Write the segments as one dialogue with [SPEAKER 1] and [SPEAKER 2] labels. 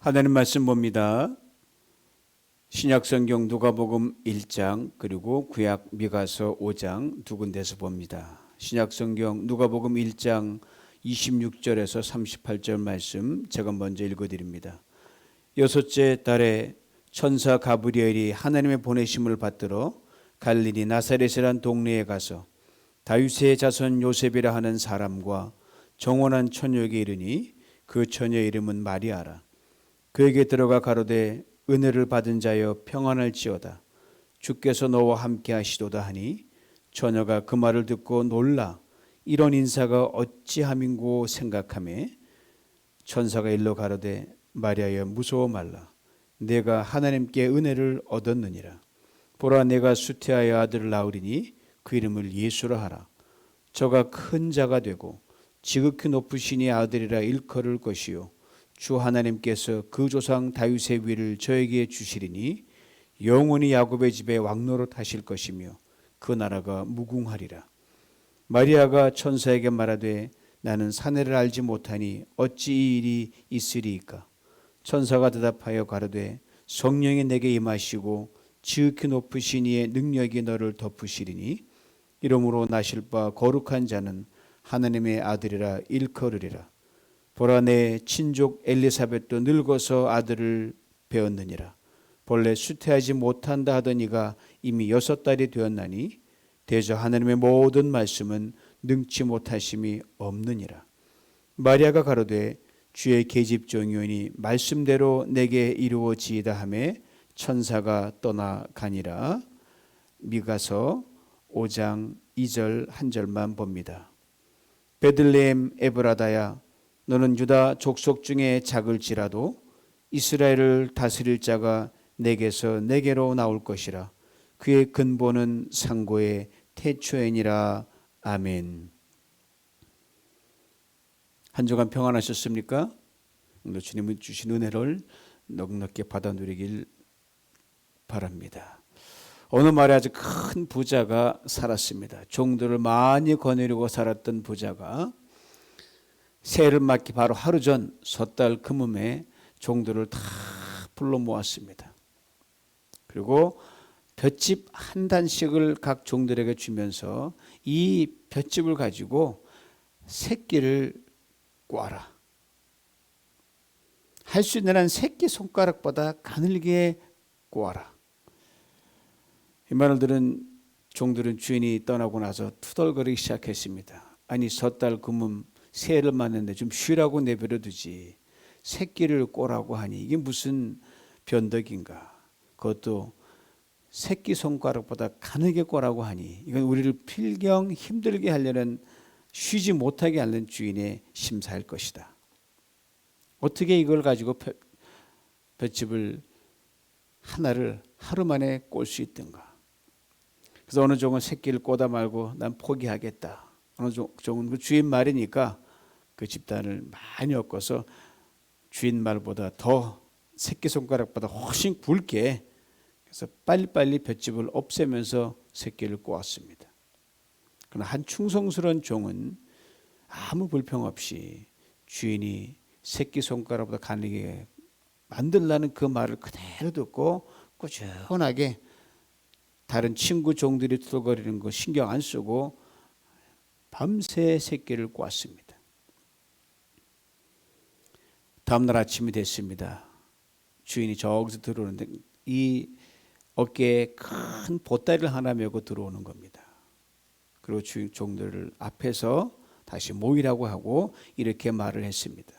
[SPEAKER 1] 하나님 말씀 봅니다. 신약성경 누가복음 1장 그리고 구약 미가서 5장 두 군데서 봅니다. 신약성경 누가복음 1장 26절에서 38절 말씀 제가 먼저 읽어드립니다. 여섯째 달에 천사 가브리엘이 하나님의 보내심을 받들어 갈릴리 나사렛이란 동네에 가서 다윗의 자손 요셉이라 하는 사람과 정혼한 처녀에게 이르니 그 처녀 이름은 마리아라. 그에게 들어가 가로되 은혜를 받은 자여 평안할지어다. 주께서 너와 함께 하시도다 하니 처녀가 그 말을 듣고 놀라 이런 인사가 어찌함인고 생각하며 천사가 일러 가로되 마리아여 무서워 말라. 내가 하나님께 은혜를 얻었느니라. 보라 내가 수태하여 아들을 낳으리니 그 이름을 예수라 하라. 저가 큰 자가 되고 지극히 높으신 이의 아들이라 일컬을 것이요 주 하나님께서 그 조상 다윗의 위를 저에게 주시리니 영원히 야곱의 집에 왕노릇 하실 것이며 그 나라가 무궁하리라. 마리아가 천사에게 말하되 나는 사내를 알지 못하니 어찌 이 일이 있으리이까. 천사가 대답하여 가로되 성령이 내게 임하시고 지극히 높으신 이의 능력이 너를 덮으시리니 이러므로 나실 바 거룩한 자는 하나님의 아들이라 일컬으리라. 보라 내 친족 엘리사벳도 늙어서 아들을 배었느니라. 본래 수태하지 못한다 하던 이가 이미 6달이 되었나니 대저 하나님의 모든 말씀은 능치 못하심이 없느니라. 마리아가 가로되 주의 계집종이오니 말씀대로 내게 이루어지이다 하매 천사가 떠나가니라. 미가서 5장 2절 한 절만 봅니다. 베들레헴 에브라다야 너는 유다 족속 중에 작을지라도 이스라엘을 다스릴 자가 내게서 내게로 나올 것이라. 그의 근본은 상고의 태초이니라. 아멘. 한 주간 평안하셨습니까? 주님은 주신 은혜를 넉넉히 받아 누리길 바랍니다. 어느 마을에 아주 큰 부자가 살았습니다. 종들을 많이 거느리고 살았던 부자가 세를 맞기 바로 하루 전 섣달 금음에 종들을 다 불러 모았습니다. 그리고 볏짚 한 단씩을 각 종들에게 주면서 이 볏짚을 가지고 새끼를 꽈라. 할 수 있는 한 새끼 손가락보다 가늘게 꽈라. 이 말을 들은 종들은 주인이 떠나고 나서 투덜거리기 시작했습니다. 아니 섣달 금음 새해를 맞는데 좀 쉬라고 내버려 두지 새끼를 꼬라고 하니 이게 무슨 변덕인가. 그것도 새끼 손가락보다 가늘게 꼬라고 하니 이건 우리를 필경 힘들게 하려는 쉬지 못하게 하는 주인의 심사일 것이다. 어떻게 이걸 가지고 볏짚을 하나를 하루 만에 꼴 수 있던가. 그래서 어느 종은 새끼를 꼬다 말고 난 포기하겠다. 어느 종은 그 주인 말이니까 그 집단을 많이 엮어서 주인 말보다 더 새끼손가락보다 훨씬 굵게 그래서 빨리빨리 볏짚을 없애면서 새끼를 꼬았습니다. 그러나 한 충성스러운 종은 아무 불평 없이 주인이 새끼손가락보다 가늘게 만들라는 그 말을 그대로 듣고 꾸준하게 다른 친구 종들이 투덜거리는 거 신경 안 쓰고 밤새 새끼를 꼬았습니다. 다음날 아침이 됐습니다. 주인이 저기서 들어오는데 이 어깨에 큰 보따리를 하나 메고 들어오는 겁니다. 그리고 주인 종들을 앞에서 다시 모이라고 하고 이렇게 말을 했습니다.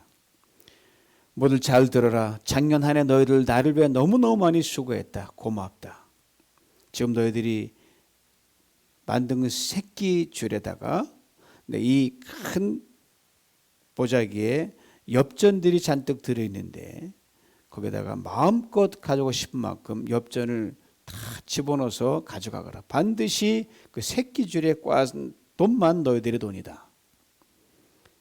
[SPEAKER 1] 모두 잘 들어라. 작년 한 해 너희들 나를 위해 너무너무 많이 수고했다. 고맙다. 지금 너희들이 만든 그 새끼 줄에다가 이 큰 보자기에 엽전들이 잔뜩 들어있는데 거기다가 마음껏 가지고 싶은 만큼 엽전을 다 집어넣어서 가져가거라. 반드시 그 새끼 줄에 꽈은 돈만 너희들의 돈이다.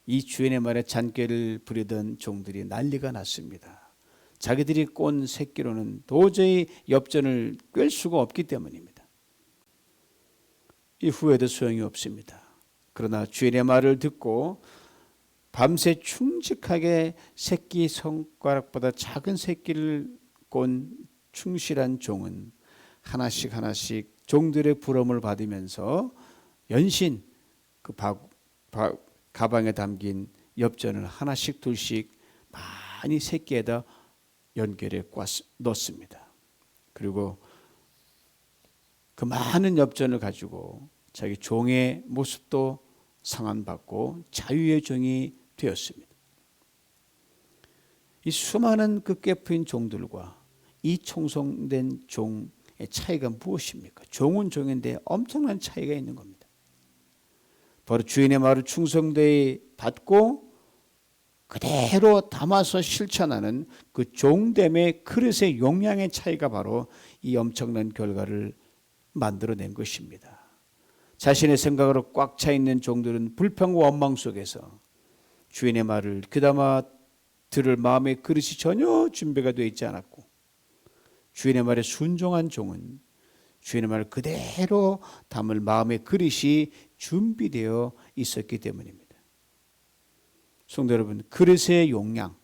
[SPEAKER 1] 이 주인의 말에 잔꾀를 부리던 종들이 난리가 났습니다. 자기들이 꼰 새끼로는 도저히 엽전을 꿰 수가 없기 때문입니다. 이 후회도 소용이 없습니다. 그러나 주인의 말을 듣고 밤새 충직하게 새끼 손가락보다 작은 새끼를 꼰 충실한 종은 하나씩 하나씩 종들의 부름을 받으면서 연신 그 가방에 담긴 엽전을 하나씩 둘씩 많이 새끼에다 연결해 넣습니다. 그리고 그 많은 엽전을 가지고 자기 종의 모습도 상한받고 자유의 종이 되었습니다. 이 수많은 그 꾀푸인 종들과 이 총성된 종의 차이가 무엇입니까? 종은 종인데 엄청난 차이가 있는 겁니다. 바로 주인의 말을 충성되이 받고 그대로 담아서 실천하는 그 종됨의 그릇의 용량의 차이가 바로 이 엄청난 결과를 만들어낸 것입니다. 자신의 생각으로 꽉 차 있는 종들은 불평과 원망 속에서 주인의 말을 귀담아 들을 마음의 그릇이 전혀 준비가 되어 있지 않았고, 주인의 말에 순종한 종은 주인의 말을 그대로 담을 마음의 그릇이 준비되어 있었기 때문입니다. 성도 여러분, 그릇의 용량,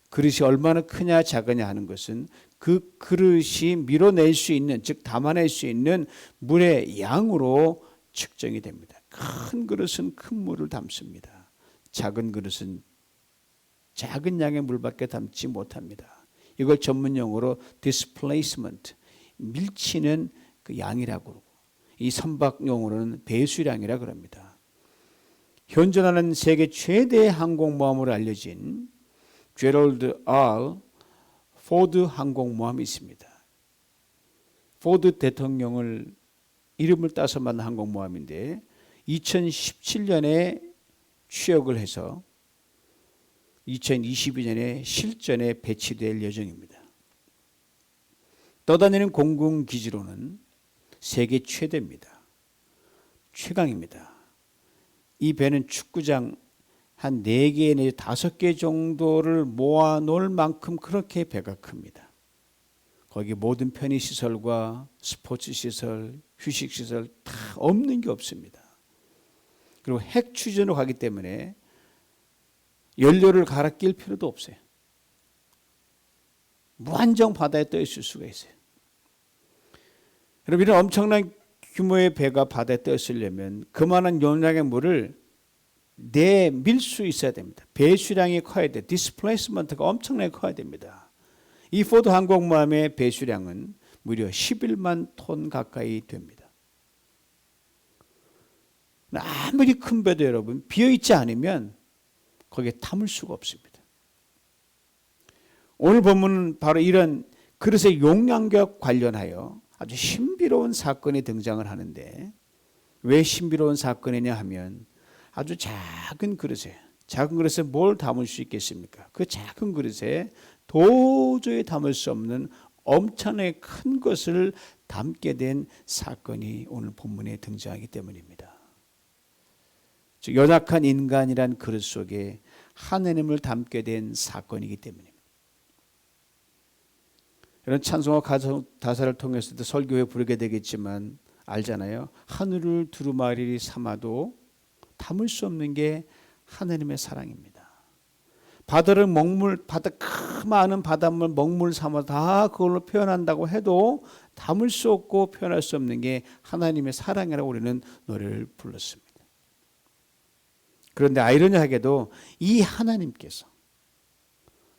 [SPEAKER 1] 그릇이 얼마나 크냐 작으냐 하는 것은 그 그릇이 밀어낼 수 있는, 즉 담아낼 수 있는 물의 양으로 측정이 됩니다. 큰 그릇은 큰 물을 담습니다. 작은 그릇은 작은 양의 물밖에 담지 못합니다. 이걸 전문용어로 displacement, 밀치는 그 양이라고 그러고, 이 선박용어로는 배수량이라고 그럽니다. 현존하는 세계 최대의 항공모함으로 알려진 제럴드 R. 포드 항공모함이 있습니다. 포드 대통령을 이름을 따서 만든 항공모함인데 2017년에 취역을 해서 2022년에 실전에 배치될 예정입니다. 떠다니는 공군기지로는 세계 최대입니다. 최강입니다. 이 배는 축구장 한 4개 내지 5개 정도를 모아놓을 만큼 그렇게 배가 큽니다. 거기 모든 편의시설과 스포츠시설, 휴식시설 다 없는 게 없습니다. 그리고 핵 추진으로 가기 때문에 연료를 갈아 낄 필요도 없어요. 무한정 바다에 떠 있을 수가 있어요. 여러분, 이런 엄청난 규모의 배가 바다에 떠 있으려면 그만한 용량의 물을 내밀 수 있어야 됩니다. 배수량이 커야 돼. 디스플레이스먼트가 엄청나게 커야 됩니다. 이 포드 항공모함의 배수량은 무려 11만 톤 가까이 됩니다. 아무리 큰 배도 여러분 비어있지 않으면 거기에 담을 수가 없습니다. 오늘 본문은 바로 이런 그릇의 용량과 관련하여 아주 신비로운 사건이 등장을 하는데, 왜 신비로운 사건이냐 하면 아주 작은 그릇에 뭘 담을 수 있겠습니까? 그 작은 그릇에 도저히 담을 수 없는 엄청나게 큰 것을 담게 된 사건이 오늘 본문에 등장하기 때문입니다. 즉 연약한 인간이란 그릇 속에 하느님을 담게 된 사건이기 때문입니다. 이런 찬송과 가사를 통해서도 설교에 부르게 되겠지만 알잖아요. 하늘을 두루마리 삼아도 담을 수 없는 게 하나님의 사랑입니다. 바다를 많은 바닷물 먹물 삼아 다 그걸로 표현한다고 해도 담을 수 없고 표현할 수 없는 게 하나님의 사랑이라고 우리는 노래를 불렀습니다. 그런데 아이러니하게도 이 하나님께서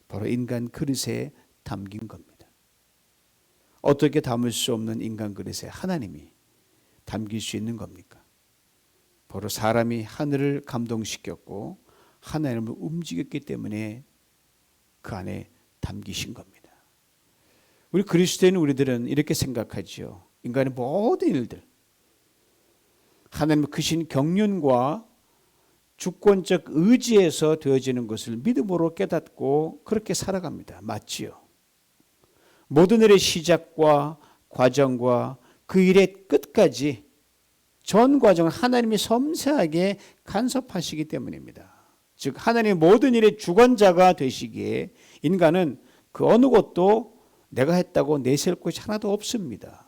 [SPEAKER 1] 바로 인간 그릇에 담긴 겁니다. 어떻게 담을 수 없는 인간 그릇에 하나님이 담길 수 있는 겁니까? 바로 사람이 하늘을 감동시켰고 하나님을 움직였기 때문에 그 안에 담기신 겁니다. 우리 그리스도인 우리들은 이렇게 생각하지요. 인간의 모든 일들, 하나님의 크신 경륜과 주권적 의지에서 되어지는 것을 믿음으로 깨닫고 그렇게 살아갑니다. 맞지요? 모든 일의 시작과 과정과 그 일의 끝까지 전 과정을 하나님이 섬세하게 간섭하시기 때문입니다. 즉 하나님의 모든 일의 주관자가 되시기에 인간은 그 어느 것도 내가 했다고 내세울 것이 하나도 없습니다.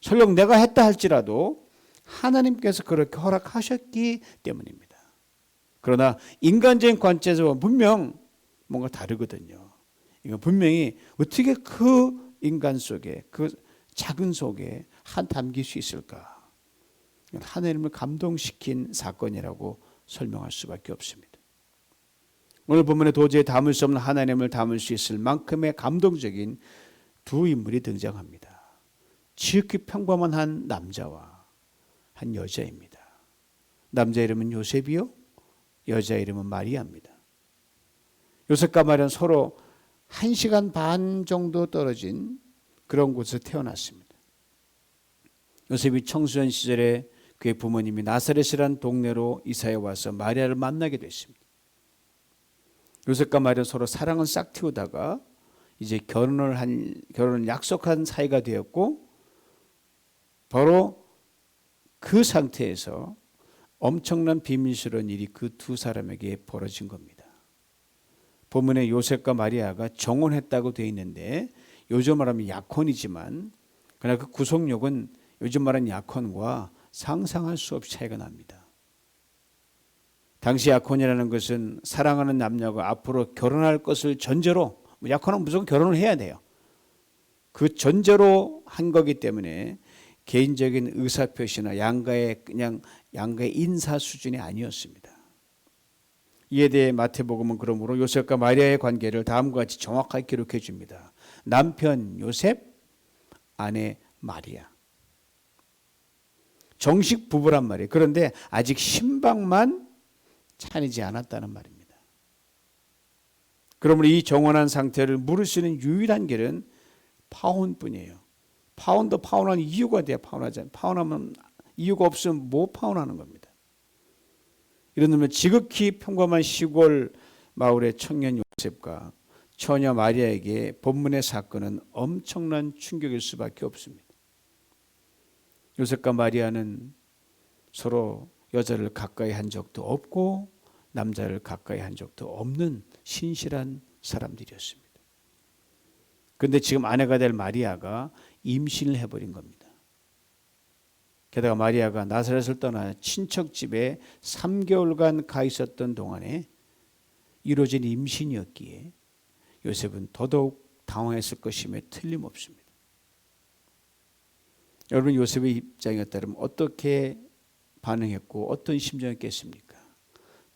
[SPEAKER 1] 설령 내가 했다 할지라도 하나님께서 그렇게 허락하셨기 때문입니다. 그러나 인간적인 관점에서 보면 분명 뭔가 다르거든요. 이거 분명히 어떻게 그 인간 속에 그 작은 속에 담길 수 있을까? 하나님을 감동시킨 사건이라고 설명할 수밖에 없습니다. 오늘 본문에 도저히 담을 수 없는 하나님을 담을 수 있을 만큼의 감동적인 두 인물이 등장합니다. 지극히 평범한 한 남자와 한 여자입니다. 남자 이름은 요셉이요, 여자 이름은 마리아입니다. 요셉과 마리아는 서로 1시간 반 정도 떨어진 그런 곳에서 태어났습니다. 요셉이 청소년 시절에 그의 부모님이 나사렛이라는 동네로 이사해 와서 마리아를 만나게 됐습니다. 요셉과 마리아는 서로 사랑은 싹 틔우다가 이제 결혼을 약속한 사이가 되었고, 바로 그 상태에서 엄청난 비밀스러운 일이 그 두 사람에게 벌어진 겁니다. 본문에 요셉과 마리아가 정혼했다고 되어 있는데, 요즘 말하면 약혼이지만 그러나 그 구속력은 요즘 말하는 약혼과 상상할 수 없이 차이가 납니다. 당시 약혼이라는 것은 사랑하는 남녀가 앞으로 결혼할 것을 전제로, 약혼은 무조건 결혼을 해야 돼요. 그 전제로 한 거기 때문에 개인적인 의사표시나 양가의 인사 수준이 아니었습니다. 이에 대해 마태복음은 그러므로 요셉과 마리아의 관계를 다음과 같이 정확하게 기록해 줍니다. 남편 요셉, 아내 마리아. 정식 부부란 말이에요. 그런데 아직 신방만 차리지 않았다는 말입니다. 그러므로 이 정혼한 상태를 물을 수 있는 유일한 길은 파혼뿐이에요. 파혼도 파혼하는 이유가 돼야 파혼하잖아요. 파혼하면 이유가 없으면 못 파혼하는 겁니다. 이런 의미로 지극히 평범한 시골 마을의 청년 요셉과 처녀 마리아에게 본문의 사건은 엄청난 충격일 수밖에 없습니다. 요셉과 마리아는 서로 여자를 가까이 한 적도 없고 남자를 가까이 한 적도 없는 신실한 사람들이었습니다. 그런데 지금 아내가 될 마리아가 임신을 해버린 겁니다. 게다가 마리아가 나사렛을 떠나 친척 집에 3개월간 가 있었던 동안에 이루어진 임신이었기에 요셉은 더더욱 당황했을 것임에 틀림없습니다. 여러분, 요셉의 입장이었다면 어떻게 반응했고 어떤 심정이었겠습니까?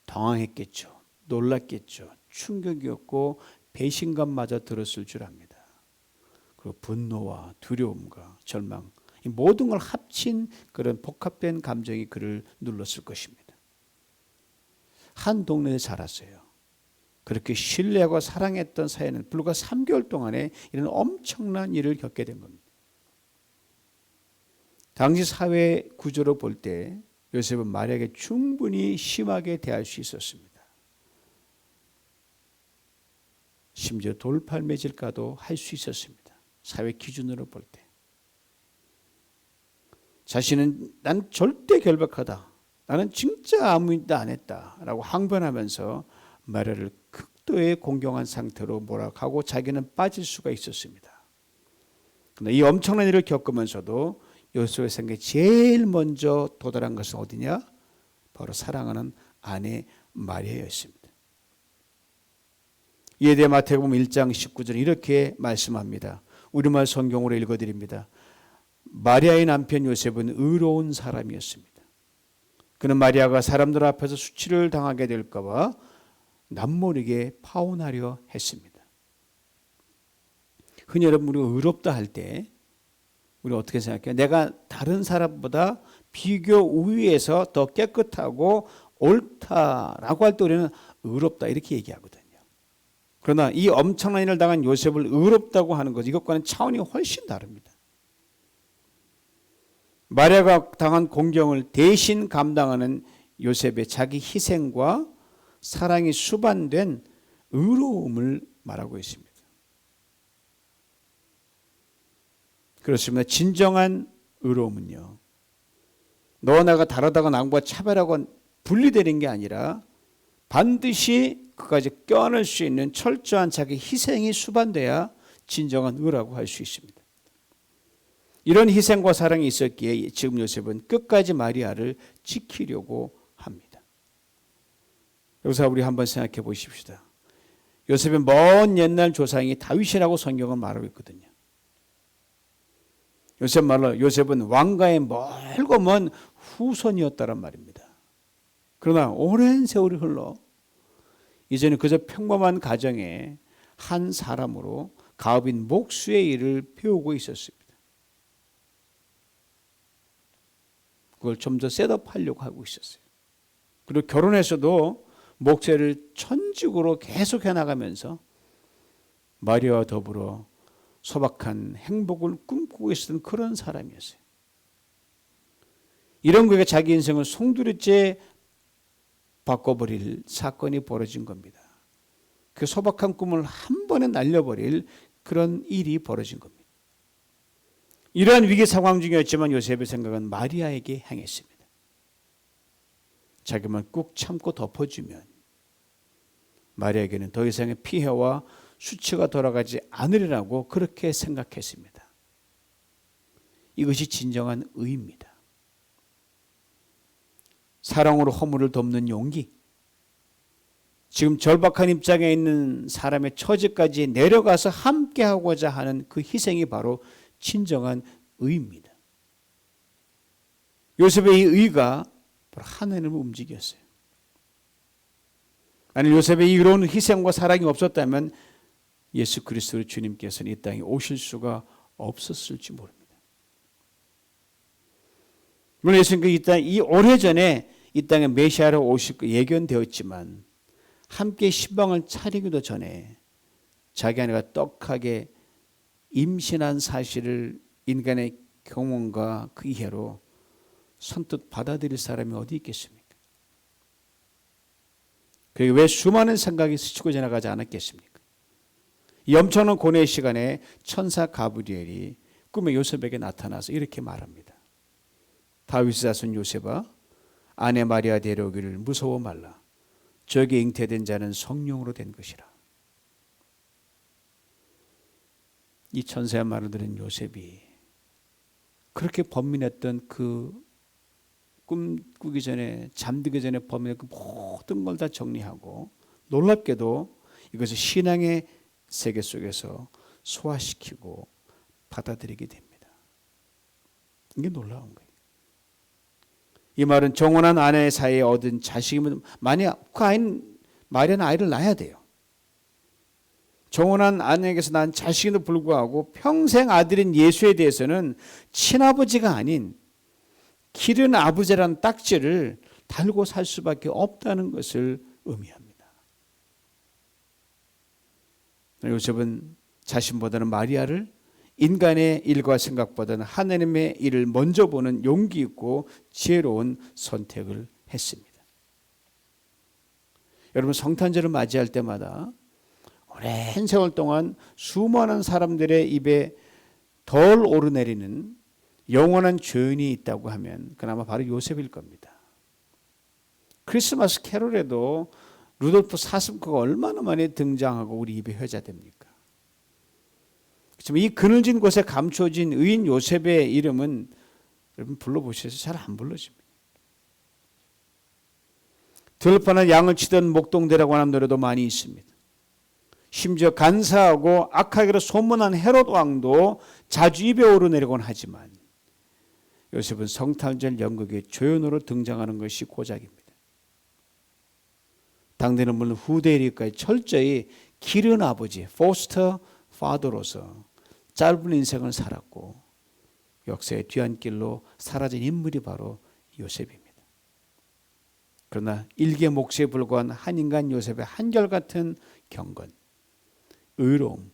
[SPEAKER 1] 당황했겠죠. 놀랐겠죠. 충격이었고 배신감마저 들었을 줄 압니다. 그리고 분노와 두려움과 절망, 이 모든 걸 합친 그런 복합된 감정이 그를 눌렀을 것입니다. 한 동네에 자랐어요. 그렇게 신뢰하고 사랑했던 사이는 불과 3개월 동안에 이런 엄청난 일을 겪게 된 겁니다. 당시 사회 구조로 볼 때 요셉은 마리아에게 충분히 심하게 대할 수 있었습니다. 심지어 돌팔매질까도 할 수 있었습니다. 사회 기준으로 볼 때. 자신은 난 절대 결백하다. 나는 진짜 아무 일도 안 했다라고 항변하면서 마리아를 극도의 공경한 상태로 몰아가고 자기는 빠질 수가 있었습니다. 그런데 이 엄청난 일을 겪으면서도 요셉의 생각에 제일 먼저 도달한 것은 어디냐? 바로 사랑하는 아내 마리아였습니다. 이에 대해 마태복음 1장 19절 이렇게 말씀합니다. 우리말 성경으로 읽어드립니다. 마리아의 남편 요셉은 의로운 사람이었습니다. 그는 마리아가 사람들 앞에서 수치를 당하게 될까 봐 남모르게 파혼하려 했습니다. 흔히 여러분, 우리가 의롭다 할 때 우리 어떻게 생각해요? 내가 다른 사람보다 비교 우위에서 더 깨끗하고 옳다라고 할 때 우리는 의롭다 이렇게 얘기하거든요. 그러나 이 엄청난 일을 당한 요셉을 의롭다고 하는 것, 이것과는 차원이 훨씬 다릅니다. 마리아가 당한 공경을 대신 감당하는 요셉의 자기 희생과 사랑이 수반된 의로움을 말하고 있습니다. 그렇습니다. 진정한 의로움은요, 너와 나가 다르다고 남과 차별하고 분리되는 게 아니라 반드시 그까지 껴안을 수 있는 철저한 자기 희생이 수반돼야 진정한 의라고 할 수 있습니다. 이런 희생과 사랑이 있었기에 지금 요셉은 끝까지 마리아를 지키려고 합니다. 여기서 우리 한번 생각해 보십시다. 요셉의 먼 옛날 조상이 다윗이라고 성경은 말하고 있거든요. 요셉은 왕가의 멀고 먼 후손이었다란 말입니다. 그러나 오랜 세월이 흘러 이제는 그저 평범한 가정의 한 사람으로 가업인 목수의 일을 배우고 있었습니다. 그걸 좀 더 셋업하려고 하고 있었어요. 그리고 결혼해서도 목세를 천직으로 계속해 나가면서 마리아와 더불어 소박한 행복을 꿈꾸고 있었던 그런 사람이었어요. 이런 그에게 자기 인생을 송두리째 바꿔버릴 사건이 벌어진 겁니다. 그 소박한 꿈을 한 번에 날려버릴 그런 일이 벌어진 겁니다. 이러한 위기 상황 중이었지만 요셉의 생각은 마리아에게 향했습니다. 자기만 꾹 참고 덮어주면 마리아에게는 더 이상의 피해와 수치가 돌아가지 않으리라고 그렇게 생각했습니다. 이것이 진정한 의입니다. 사랑으로 허물을 덮는 용기, 지금 절박한 입장에 있는 사람의 처지까지 내려가서 함께하고자 하는 그 희생이 바로 진정한 의입니다. 요셉의 이 의가 바로 하나님을 움직였어요. 아니 요셉의 이런 희생과 사랑이 없었다면 예수 그리스도 주님께서는 이 땅에 오실 수가 없었을지 모릅니다. 물론 예수님께서 이 오래전에 이 땅에 메시아로 오실 거 예견되었지만 함께 신방을 차리기도 전에 자기 아내가 떡하게 임신한 사실을 인간의 경험과 그 이해로 선뜻 받아들일 사람이 어디 있겠습니까? 그게 왜 수많은 생각이 스치고 지나가지 않았겠습니까? 이 엄청난 고뇌의 시간에 천사 가브리엘이 꿈에 요셉에게 나타나서 이렇게 말합니다. 다윗의 자손 요셉아, 아내 마리아 데려오기를 무서워 말라. 저에게 잉태된 자는 성령으로 된 것이라. 이 천사의 말을 들은 요셉이 그렇게 번민했던 그 꿈꾸기 전에 잠들기 전에 번민했던 그 모든 걸 다 정리하고 놀랍게도 이것을 신앙의 세계 속에서 소화시키고 받아들이게 됩니다. 이게 놀라운 거예요. 이 말은 정혼한 아내 사이에 얻은 자식이면 만약 그 아이는 마리아는 아이를 낳아야 돼요. 정혼한 아내에게서 난 자식임에도 불구하고 평생 아들인 예수에 대해서는 친아버지가 아닌 기른 아버지라는 딱지를 달고 살 수밖에 없다는 것을 의미합니다. 요셉은 자신보다는 마리아를 인간의 일과 생각보다는 하나님의 일을 먼저 보는 용기 있고 지혜로운 선택을 했습니다. 여러분 성탄절을 맞이할 때마다 오랜 세월 동안 수많은 사람들의 입에 덜 오르내리는 영원한 죄인이 있다고 하면 그나마 바로 요셉일 겁니다. 크리스마스 캐롤에도 루돌프 사슴코가 얼마나 많이 등장하고 우리 입에 회자됩니까? 그렇지만 이 그늘진 곳에 감춰진 의인 요셉의 이름은 여러분 불러보셔서 잘 안 불러집니다. 들판에 양을 치던 목동대라고 하는 노래도 많이 있습니다. 심지어 간사하고 악하기로 소문난 헤롯 왕도 자주 입에 오르내리곤 하지만 요셉은 성탄절 연극의 조연으로 등장하는 것이 고작입니다. 당대는 물론 후대리까지 철저히 기른 아버지, 포스터 파더로서 짧은 인생을 살았고 역사의 뒤안길로 사라진 인물이 바로 요셉입니다. 그러나 일개 목수에 불과한 한 인간 요셉의 한결같은 경건, 의로움,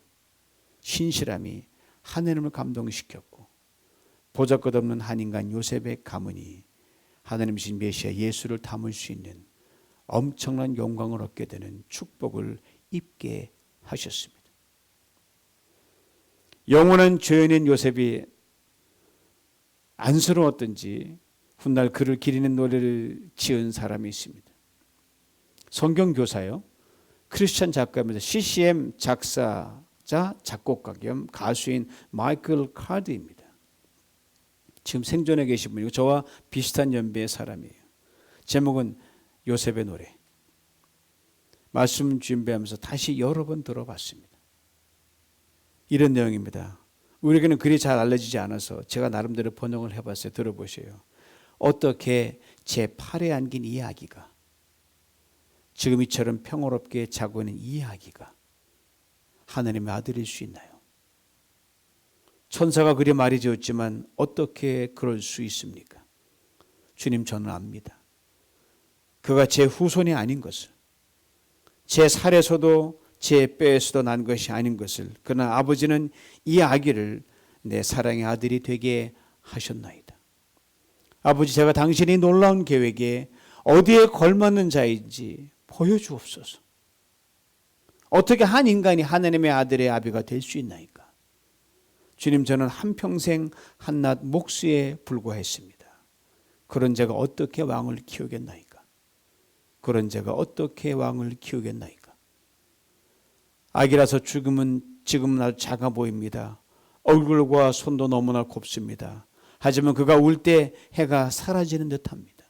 [SPEAKER 1] 신실함이 하나님을 감동시켰고 보잘것없는 한 인간 요셉의 가문이 하나님이신 메시아 예수를 담을 수 있는 엄청난 영광을 얻게 되는 축복을 입게 하셨습니다. 영원한 죄인인 요셉이 안쓰러웠던지 훗날 그를 기리는 노래를 지은 사람이 있습니다. 성경교사요. 크리스천 작가면서 CCM 작사자, 작곡가 겸 가수인 마이클 카드입니다. 지금 생존해 계신 분이고 저와 비슷한 연배의 사람이에요. 제목은 요셉의 노래. 말씀 준비하면서 다시 여러 번 들어봤습니다. 이런 내용입니다. 우리에게는 글이 잘 알려지지 않아서 제가 나름대로 번역을 해봤어요. 들어보세요. 어떻게 제 팔에 안긴 이 아기가 지금 이처럼 평화롭게 자고 있는 이 아기가 하나님의 아들일 수 있나요? 천사가 그리 말이 되었지만 어떻게 그럴 수 있습니까? 주님, 저는 압니다. 그가 제 후손이 아닌 것을, 제 살에서도 제 뼈에서도 난 것이 아닌 것을, 그러나 아버지는 이 아기를 내 사랑의 아들이 되게 하셨나이다. 아버지, 제가 당신의 놀라운 계획에 어디에 걸맞는 자인지 보여주옵소서. 어떻게 한 인간이 하나님의 아들의 아비가 될 수 있나이까? 주님, 저는 한평생 한낱 목수에 불과했습니다. 그런 제가 어떻게 왕을 키우겠나이까? 그런 제가 어떻게 왕을 키우겠나이까? 아기라서 지금은 아주 작아 보입니다. 얼굴과 손도 너무나 곱습니다. 하지만 그가 울 때 해가 사라지는 듯합니다.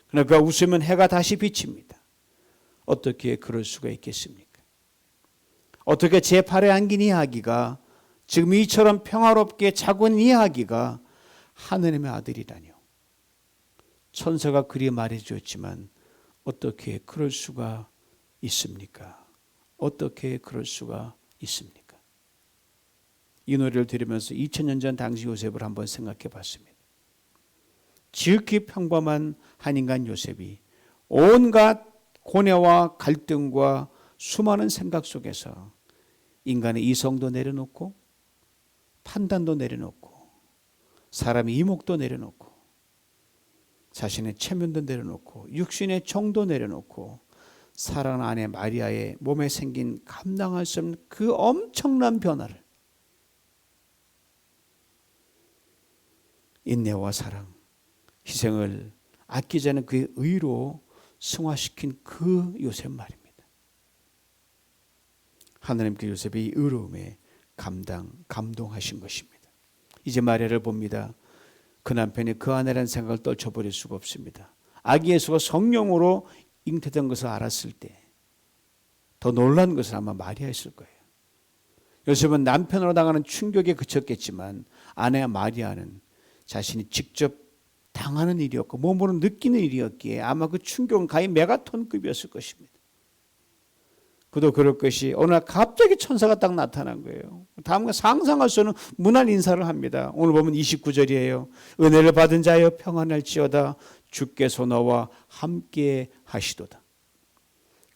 [SPEAKER 1] 그러나 그가 웃으면 해가 다시 비칩니다. 어떻게 그럴 수가 있겠습니까? 어떻게 제 팔에 안긴 이 아기가, 지금 이처럼 평화롭게 자고 있는 이 아기가 하나님의 아들이라뇨. 천사가 그리 말해주었지만 어떻게 그럴 수가 있습니까? 어떻게 그럴 수가 있습니까? 이 노래를 들으면서 2000년 전 당시 요셉을 한번 생각해 봤습니다. 지극히 평범한 한 인간 요셉이 온갖 고뇌와 갈등과 수많은 생각 속에서 인간의 이성도 내려놓고 판단도 내려놓고 사람의 이목도 내려놓고 자신의 체면도 내려놓고 육신의 정도 내려놓고 사랑하는 아내 마리아의 몸에 생긴 감당할 수 없는 그 엄청난 변화를 인내와 사랑, 희생을 아끼지 않은 그의 의로 승화시킨 그 요셉 말입니다. 하나님께 요셉의 의로움에 감동하신 것입니다. 이제 마리아를 봅니다. 그 남편이 그 아내라는 생각을 떨쳐버릴 수가 없습니다. 아기 예수가 성령으로 잉태된 것을 알았을 때 더 놀란 것은 아마 마리아였을 거예요. 요셉은 남편으로 당하는 충격에 그쳤겠지만 아내 마리아는 자신이 직접 당하는 일이었고 몸으로 느끼는 일이었기에 아마 그 충격은 거의 메가톤급이었을 것입니다. 그도 그럴 것이 어느 날 갑자기 천사가 딱 나타난 거예요. 다음과 상상할 수 없는 문안 인사를 합니다. 오늘 보면 29절이에요. 은혜를 받은 자여 평안할지어다 주께서 너와 함께 하시도다.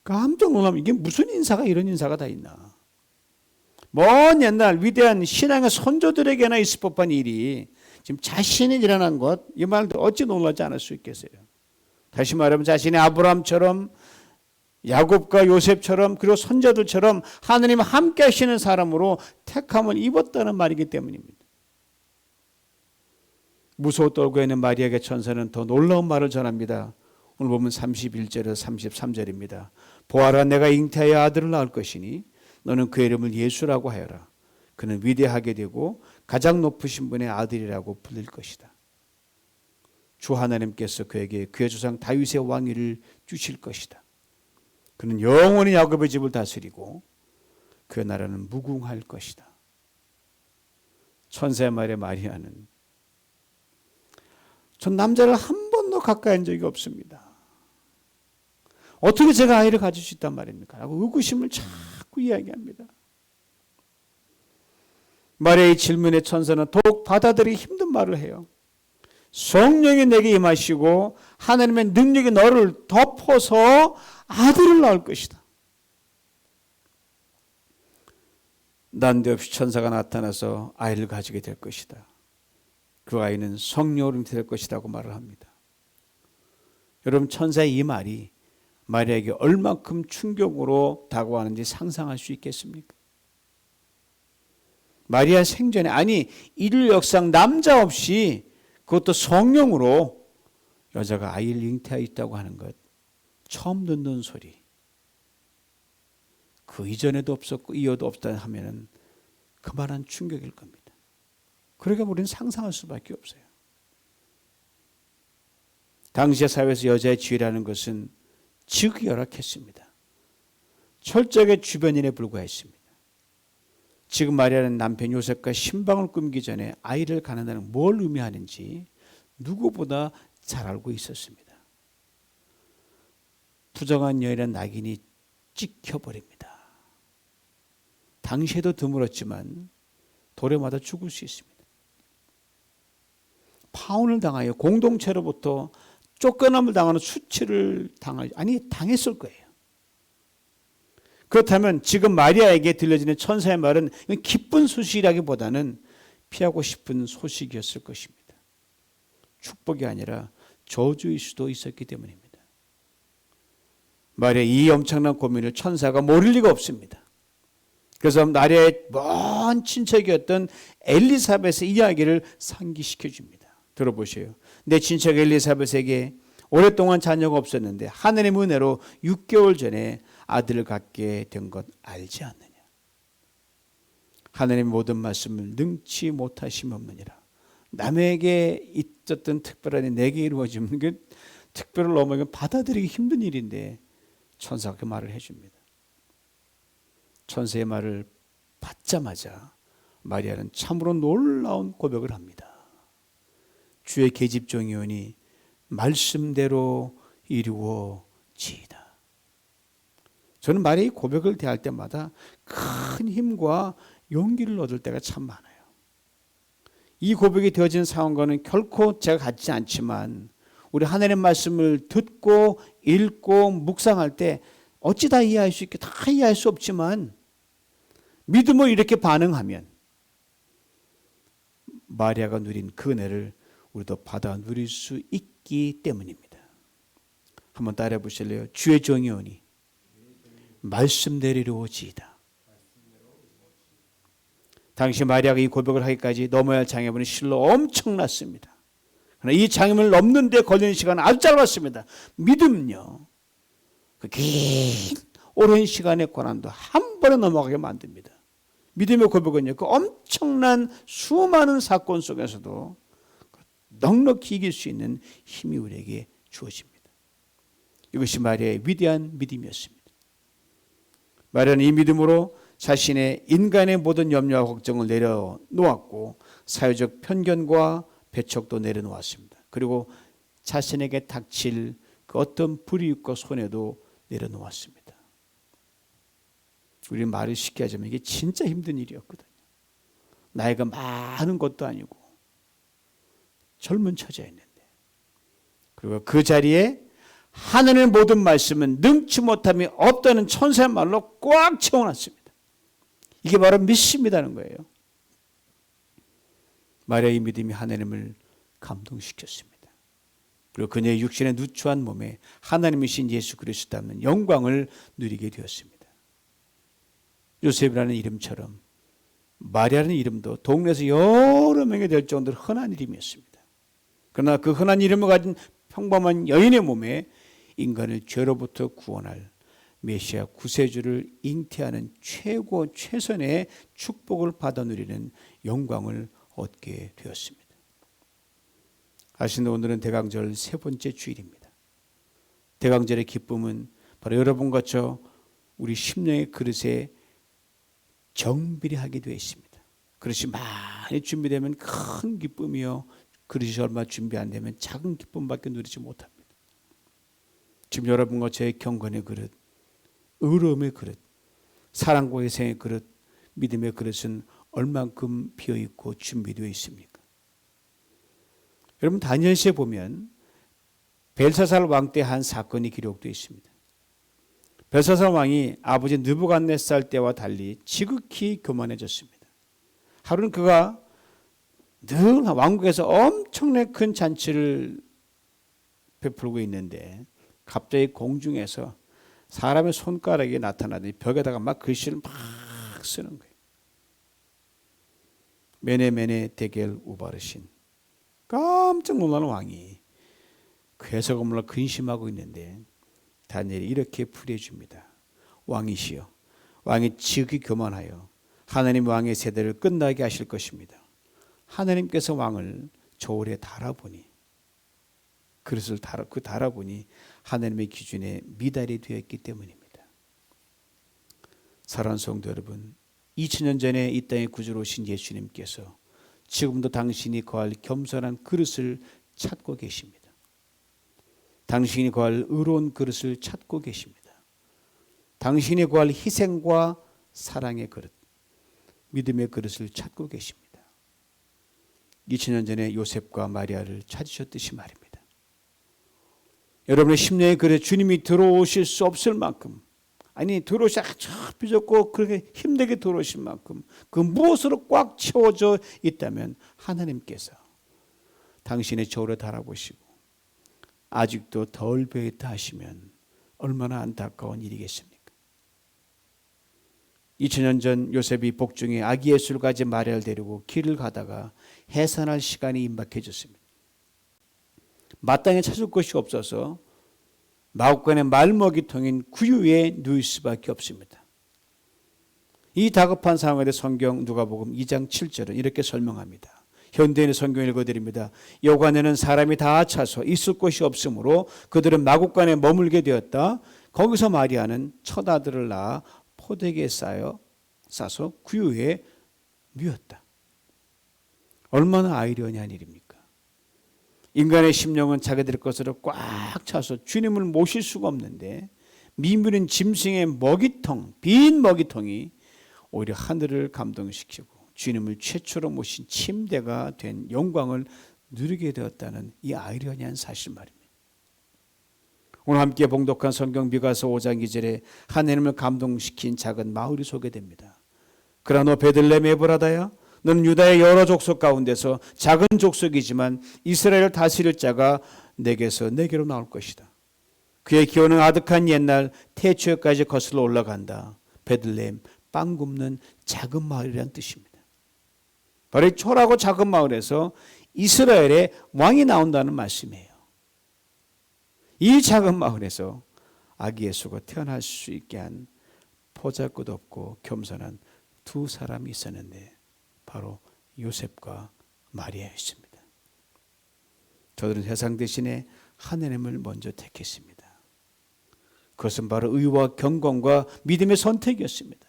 [SPEAKER 1] 깜짝 놀라면 이게 무슨 인사가 이런 인사가 다 있나. 먼 옛날 위대한 신앙의 선조들에게나 있을 법한 일이 지금 자신이 일어난 것, 이 말도 어찌 놀라지 않을 수 있겠어요. 다시 말하면 자신의 아브라함처럼 야곱과 요셉처럼 그리고 선자들처럼 하나님 함께 하시는 사람으로 택함을 입었다는 말이기 때문입니다. 무서워 떨고 있는 마리아에게 천사는 더 놀라운 말을 전합니다. 오늘 보면 31절에서 33절입니다. 보아라, 내가 잉태하여 아들을 낳을 것이니 너는 그 이름을 예수라고 하여라. 그는 위대하게 되고 가장 높으신 분의 아들이라고 불릴 것이다. 주 하나님께서 그에게 그의 조상 다윗의 왕위를 주실 것이다. 그는 영원히 야곱의 집을 다스리고 그 나라는 무궁할 것이다. 천사의 말에 마리아는 전 남자를 한 번도 가까이 한 적이 없습니다. 어떻게 제가 아이를 가질 수 있단 말입니까? 라고 의구심을 자꾸 이야기합니다. 마리아의 질문에 천사는 더욱 받아들이기 힘든 말을 해요. 성령이 내게 임하시고 하나님의 능력이 너를 덮어서 아들을 낳을 것이다. 난데없이 천사가 나타나서 아이를 가지게 될 것이다. 그 아이는 성령으로 될 것이라고 말을 합니다. 여러분, 천사의 이 말이 마리아에게 얼만큼 충격으로 다가왔는지 상상할 수 있겠습니까? 마리아 생전에, 아니 인류 역사상 남자 없이 그것도 성령으로 여자가 아이를 잉태하여 있다고 하는 것, 처음 듣는 소리. 그 이전에도 없었고 이후도 없다 하면은 그만한 충격일 겁니다. 그러니까 우리는 상상할 수밖에 없어요. 당시의 사회에서 여자의 지위라는 것은 지극히 열악했습니다. 철저하게 주변인에 불과했습니다. 지금 마리아는 남편 요셉과 신방을 꾸미기 전에 아이를 갖는다는 뭘 의미하는지 누구보다 잘 알고 있었습니다. 부정한 여인의 낙인이 찍혀버립니다. 당시에도 드물었지만 돌에 맞아 죽을 수 있습니다. 파혼을 당하여 공동체로부터 쫓겨남을 당하는 수치를 당했을 거예요. 그렇다면 지금 마리아에게 들려지는 천사의 말은 기쁜 소식이라기보다는 피하고 싶은 소식이었을 것입니다. 축복이 아니라 저주일 수도 있었기 때문입니다. 마리아의 이 엄청난 고민을 천사가 모를 리가 없습니다. 그래서 마리아의 먼 친척이었던 엘리사벳의 이야기를 상기시켜 줍니다. 들어보세요. 내 친척 엘리사벳에게 오랫동안 자녀가 없었는데 하나님의 은혜로 6개월 전에 아들을 갖게 된 것 알지 않느냐. 하나님의 모든 말씀을 능치 못하심 없느니라. 남에게 있었던 특별한 일이 내게 이루어지면 그 특별을 넘어가면 받아들이기 힘든 일인데 천사가 그 말을 해줍니다. 천사의 말을 받자마자 마리아는 참으로 놀라운 고백을 합니다. 주의 계집종이오니 말씀대로 이루어지이다. 저는 마리아의 고백을 대할 때마다 큰 힘과 용기를 얻을 때가 참 많아요. 이 고백이 되어진 상황과는 결코 제가 같지 않지만 우리 하나님의 말씀을 듣고 읽고 묵상할 때 어찌 다 이해할 수 있게 다 이해할 수 없지만 믿음으로 이렇게 반응하면 마리아가 누린 그 은혜를 우리도 받아 누릴 수 있기 때문입니다. 한번 따라해 보실래요? 주의 종이오니 말씀대로 이루어지이다. 당시 마리아가 이 고백을 하기까지 넘어야 할 장애물은 실로 엄청났습니다. 그러나 이 장애물을 넘는 데 걸리는 시간은 아주 짧았습니다. 믿음요, 그 긴 오랜 시간의 고난도 한 번에 넘어가게 만듭니다. 믿음의 고백은요, 그 엄청난 수많은 사건 속에서도 넉넉히 이길 수 있는 힘이 우리에게 주어집니다. 이것이 마리아의 위대한 믿음이었습니다. 마리아는 이 믿음으로 자신의 인간의 모든 염려와 걱정을 내려놓았고 사회적 편견과 배척도 내려놓았습니다. 그리고 자신에게 닥칠 그 어떤 불이익과 손해도 내려놓았습니다. 우리 말을 쉽게 하자면 이게 진짜 힘든 일이었거든요. 나이가 많은 것도 아니고 젊은 처자였는데, 그리고 그 자리에 하나님의 모든 말씀은 능치 못함이 없다는 천사의 말로 꽉 채워놨습니다. 이게 바로 믿습니다는 거예요. 마리아의 믿음이 하나님을 감동시켰습니다. 그리고 그녀의 육신의 누추한 몸에 하나님이신 예수 그리스도 닮는 영광을 누리게 되었습니다. 요셉이라는 이름처럼 마리아라는 이름도 동네에서 여러 명이 될 정도로 흔한 이름이었습니다. 그러나 그 흔한 이름을 가진 평범한 여인의 몸에 인간을 죄로부터 구원할 메시아 구세주를 잉태하는 최고 최선의 축복을 받아 누리는 영광을 얻게 되었습니다. 아시는 오늘은 대강절 세 번째 주일입니다. 대강절의 기쁨은 바로 여러분과 저 우리 심령의 그릇에 정비리 하게 되어 있습니다. 그릇이 많이 준비되면 큰 기쁨이요, 그릇이 얼마 준비 안 되면 작은 기쁨밖에 누리지 못합니다. 지금 여러분과 저의 경건의 그릇, 의로움의 그릇, 사랑과 희생의 그릇, 믿음의 그릇은 얼만큼 비어있고 준비되어 있습니까? 여러분, 다니엘서에 보면 벨사살 왕 때 한 사건이 기록되어 있습니다. 벨사살 왕이 아버지 느부갓네살 때와 달리 지극히 교만해졌습니다. 하루는 그가 늘 왕국에서 엄청나게 큰 잔치를 베풀고 있는데 갑자기 공중에서 사람의 손가락이 나타나더니 벽에다가 막 글씨를 막 쓰는 거예요. 메네메네 데겔 우바르신. 깜짝 놀라는 왕이 그 해석을 몰라 근심하고 있는데 다니엘이 이렇게 풀이해 줍니다. 왕이시여, 왕이 지극히 교만하여 하나님 왕의 세대를 끝나게 하실 것입니다. 하나님께서 왕을 저울에 달아보니, 그릇을 달아보니 하나님의 기준에 미달이 되었기 때문입니다. 사랑하는 성도 여러분, 2000년 전에 이 땅에 구주로 오신 예수님께서 지금도 당신이 거할 겸손한 그릇을 찾고 계십니다. 당신이 거할 의로운 그릇을 찾고 계십니다. 당신이 구할 희생과 사랑의 그릇, 믿음의 그릇을 찾고 계십니다. 2000년 전에 요셉과 마리아를 찾으셨듯이 말입니다. 여러분의 심령의 그릇에 주님이 들어오실 수 없을 만큼, 아니 들어오시 아주 삐졌고 그렇게 힘들게 들어오실 만큼 그 무엇으로 꽉 채워져 있다면 하나님께서 당신의 저울에 달아보시고 아직도 덜 배있다 하시면 얼마나 안타까운 일이겠습니까? 2000년 전 요셉이 복중에 아기 예수를 가진 마리아를 데리고 길을 가다가 해산할 시간이 임박해졌습니다. 마땅히 찾을 곳이 없어서 마구간의 말먹이통인 구유에 누울 수밖에 없습니다. 이 다급한 상황에 대해 성경 누가복음 2장 7절은 이렇게 설명합니다. 현대인의 성경을 읽어드립니다. 여관에는 사람이 다 차서 있을 곳이 없으므로 그들은 마구간에 머물게 되었다. 거기서 마리아는 첫 아들을 낳아 포대기에 싸서 구유에 누웠다. 얼마나 아이러니한 일입니까? 인간의 심령은 자기들의 것으로 꽉 차서 주님을 모실 수가 없는데 미미는 짐승의 먹이통, 빈 먹이통이 오히려 하늘을 감동시키고 주님을 최초로 모신 침대가 된 영광을 누리게 되었다는 이 아이러니한 사실 말입니다. 오늘 함께 봉독한 성경 미가서 5장 2절에 하나님을 감동시킨 작은 마을이 소개됩니다. 그러나 너 베들레헴 에브라다야, 너는 유다의 여러 족속 가운데서 작은 족속이지만 이스라엘을 다스릴 자가 내게서 내게로 나올 것이다. 그의 기호는 아득한 옛날 태초에까지 거슬러 올라간다. 베들레헴, 빵 굽는 작은 마을이라는 뜻입니다. 바로 이 초라하고 작은 마을에서 이스라엘의 왕이 나온다는 말씀이에요. 이 작은 마을에서 아기 예수가 태어날 수 있게 한 보잘것없고 겸손한 두 사람이 있었는데 바로 요셉과 마리아였습니다. 저들은 세상 대신에 하나님을 먼저 택했습니다. 그것은 바로 의와 경건과 믿음의 선택이었습니다.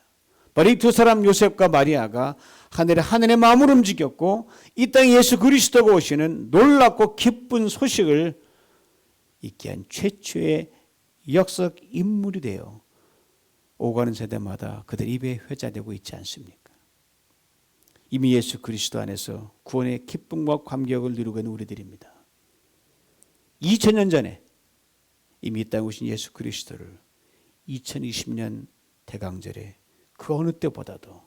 [SPEAKER 1] 바로 이 두 사람 요셉과 마리아가 하늘의 마음을 움직였고 이 땅에 예수 그리스도가 오시는 놀랍고 기쁜 소식을 있게 한 최초의 역사적 인물이 되어 오가는 세대마다 그들 입에 회자되고 있지 않습니까? 이미 예수 그리스도 안에서 구원의 기쁨과 감격을 누리고 있는 우리들입니다. 2000년 전에 이미 이 땅에 오신 예수 그리스도를 2020년 대강절에 그 어느 때보다도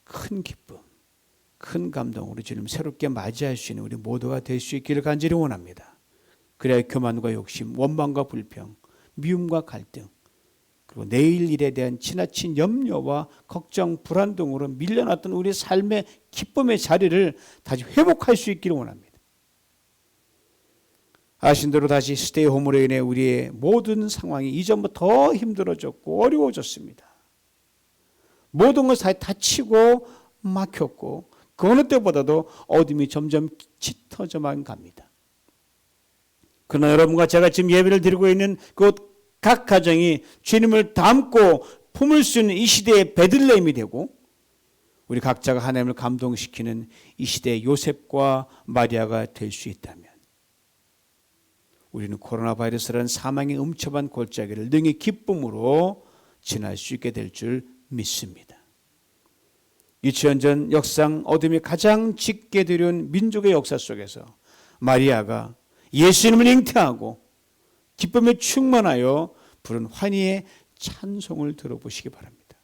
[SPEAKER 1] 큰 기쁨, 큰 감동으로 주님 새롭게 맞이할 수 있는 우리 모두가 될 수 있기를 간절히 원합니다. 그래야 교만과 욕심, 원망과 불평, 미움과 갈등, 그리고 내일 일에 대한 지나친 염려와 걱정, 불안 등으로 밀려났던 우리 삶의 기쁨의 자리를 다시 회복할 수 있기를 원합니다. 아신 대로 다시 스테이홈으로 인해 우리의 모든 상황이 이전보다 더 힘들어졌고 어려워졌습니다. 모든 것이 다 닫히고 막혔고 그 어느 때보다도 어둠이 점점 짙어져만 갑니다. 그러나 여러분과 제가 지금 예배를 드리고 있는 그 각 가정이 주님을 담고 품을 수 있는 이 시대의 베들레헴이 되고 우리 각자가 하나님을 감동시키는 이 시대의 요셉과 마리아가 될 수 있다면 우리는 코로나 바이러스라는 사망의 음침한 골짜기를 능히 기쁨으로 지날 수 있게 될 줄 믿습니다. 2000년 전 역상 어둠이 가장 짙게 들여온 민족의 역사 속에서 마리아가 예수님을 잉태하고 기쁨에 충만하여 부른 환희의 찬송을 들어보시기 바랍니다.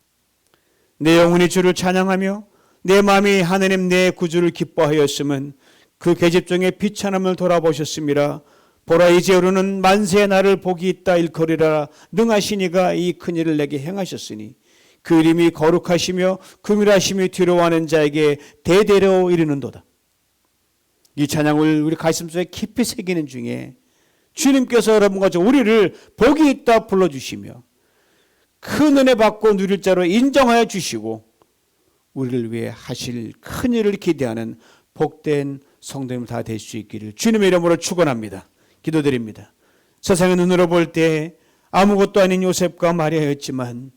[SPEAKER 1] 내 영혼이 주를 찬양하며 내 마음이 하나님 내 구주를 기뻐하였음은 그 계집 중에 비천함을 돌아보셨습니다. 보라 이제 오르는 만세의 날을 복이 있다 일컬이라 능하신 이가 이 큰일을 내게 행하셨으니 그 이름이 거룩하시며 긍휼하심이 뒤로하는 자에게 대대로 이르는도다. 이 찬양을 우리 가슴속에 깊이 새기는 중에 주님께서 여러분과 우리를 복이 있다 불러주시며 큰 은혜 받고 누릴 자로 인정하여 주시고 우리를 위해 하실 큰 일을 기대하는 복된 성도님 다 될 수 있기를 주님의 이름으로 축원합니다. 기도드립니다. 세상의 눈으로 볼 때 아무것도 아닌 요셉과 마리아였지만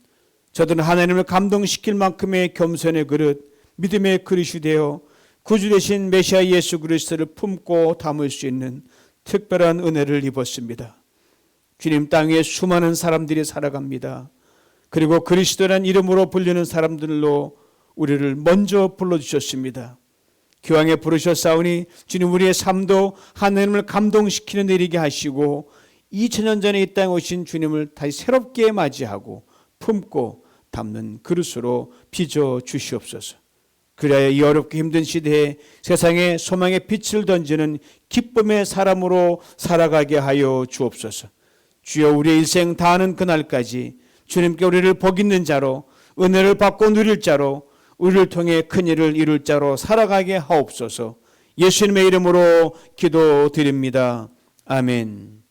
[SPEAKER 1] 저들은 하나님을 감동시킬 만큼의 겸손의 그릇, 믿음의 그릇이 되어 구주 되신 메시아 예수 그리스도를 품고 담을 수 있는 특별한 은혜를 입었습니다. 주님 땅 위에 수많은 사람들이 살아갑니다. 그리고 그리스도라는 이름으로 불리는 사람들로 우리를 먼저 불러주셨습니다. 기왕에 부르셨사오니 주님 우리의 삶도 하나님을 감동시키는 일이게 하시고 2000년 전에 이 땅에 오신 주님을 다시 새롭게 맞이하고 품고 담는 그릇으로 빚어 주시옵소서. 그래야 이 어렵고 힘든 시대에 세상에 소망의 빛을 던지는 기쁨의 사람으로 살아가게 하여 주옵소서. 주여 우리의 일생 다하는 그날까지 주님께 우리를 복 있는 자로 은혜를 받고 누릴 자로 우리를 통해 큰 일을 이룰 자로 살아가게 하옵소서. 예수님의 이름으로 기도드립니다. 아멘.